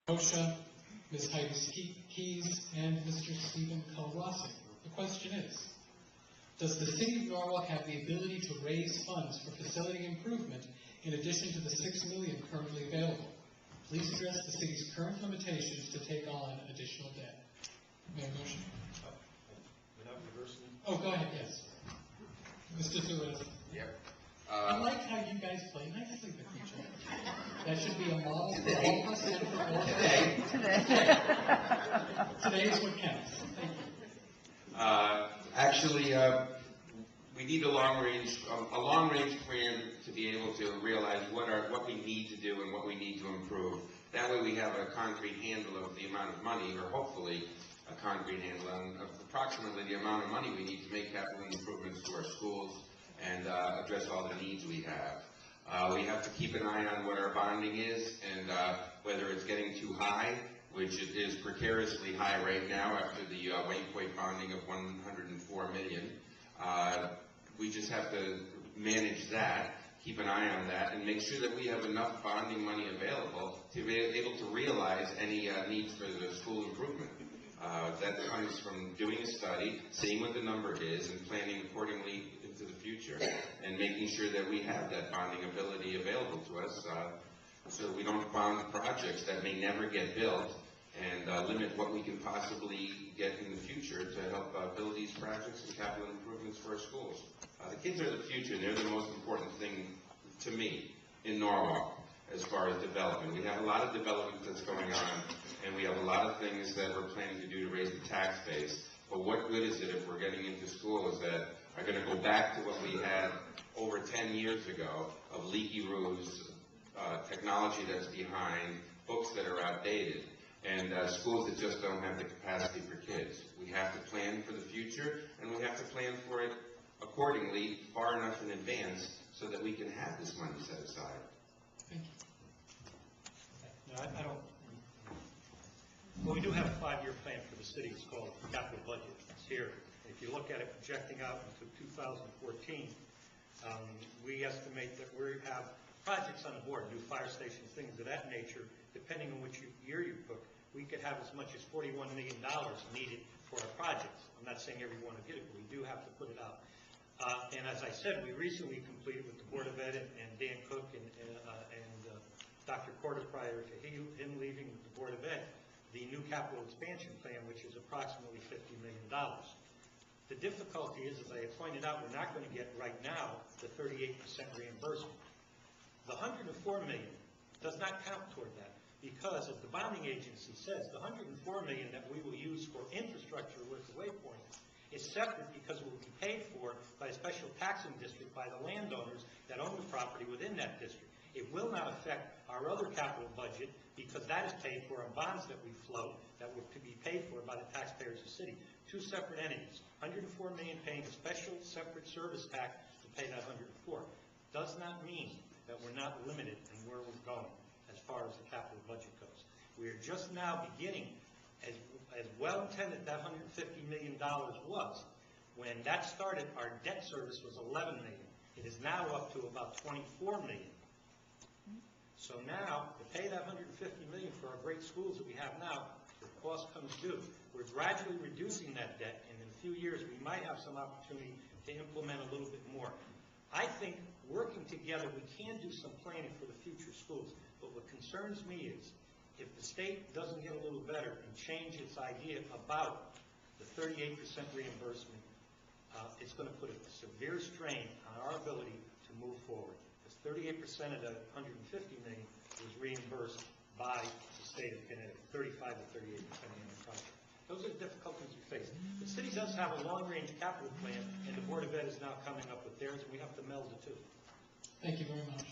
Osha, Ms. Heidi Keys, and Mr. Stephen Kalwasik. The question is, does the City of Norwalk have the ability to raise funds for facility improvement in addition to the $6 million currently available? Please address the City's current limitations to take on additional debt. May I motion? Oh, go ahead, yes. Mr. Suarez. Yep. I like how you guys play nicely with each other. That should be a model for all of us and for all of us. Today is what counts. Thank you. Actually, we need a long range plan to be able to realize what we need to do and what we need to improve. That way we have a concrete handle of the amount of money, or hopefully a concrete handle on approximately the amount of money we need to make capital improvements to our schools and address all the needs we have. We have to keep an eye on what our bonding is and whether it's getting too high, which it is precariously high right now after the Waypoint bonding of $104 million. We just have to manage that, keep an eye on that, and make sure that we have enough bonding money available to be able to realize any needs for the school improvement. That comes from doing a study, seeing what the number is, and planning accordingly into the future, and making sure that we have that bonding ability available to us, so we don't bond projects that may never get built, and limit what we can possibly get in the future to help build these projects and capital improvements for our schools. The kids are the future. They're the most important thing to me in Norwalk as far as development. We have a lot of development that's going on, and we have a lot of things that we're planning to do to raise the tax base. But what good is it if we're getting into schools that are going to go back to what we had over 10 years ago of leaky roofs, technology that's behind, books that are outdated, and schools that just don't have the capacity for kids. We have to plan for the future, and we have to plan for it accordingly far enough in advance so that we can have this money set aside. Thank you. No, I don't. Well, we do have a 5-year plan for the city. It's called capital budget. It's here. If you look at it projecting out into 2014, we estimate that we have projects on the board, new fire stations, things of that nature. Depending on which year you took, we could have as much as $41 million needed for our projects. I'm not saying every one will get it, but we do have to put it out. And as I said, we recently completed with the Board of Ed and Dan Cook and Dr. Corder prior to him leaving with the Board of Ed, the new capital expansion plan, which is approximately $50 million. The difficulty is, as I pointed out, we're not going to get right now the 38% reimbursement. The $104 million does not count toward that because, as the bonding agency says, the $104 million that we will use for infrastructure with the Waypoint is separate because it will be paid for by a special taxing district by the landowners that own the property within that district. It will not affect our other capital budget because that is paid for on bonds that we float that will be paid for by the taxpayers of the city. Two separate entities. $104 million paying a special separate service tax to pay that $104. Does not mean that we're not limited in where we're going as far as the capital budget goes. We are just now beginning, as well intended that $150 million was. When that started, our debt service was $11 million. It is now up to about $24 million. So now, to pay that $150 million for our great schools that we have now, the cost comes due. We're gradually reducing that debt, and in a few years we might have some opportunity to implement a little bit more. I think working together, we can do some planning for the future schools. But what concerns me is, if the state doesn't get a little better and change its idea about the 38% reimbursement, it's going to put a severe strain on our ability to move forward. Because 38% of the $150 million was reimbursed by the state of Connecticut, 35 to 38% of the project. Those are the difficulties we face. The city does have a long-range capital plan, and the Board of Ed is now coming up with theirs, and we have to meld the two. Thank you very much.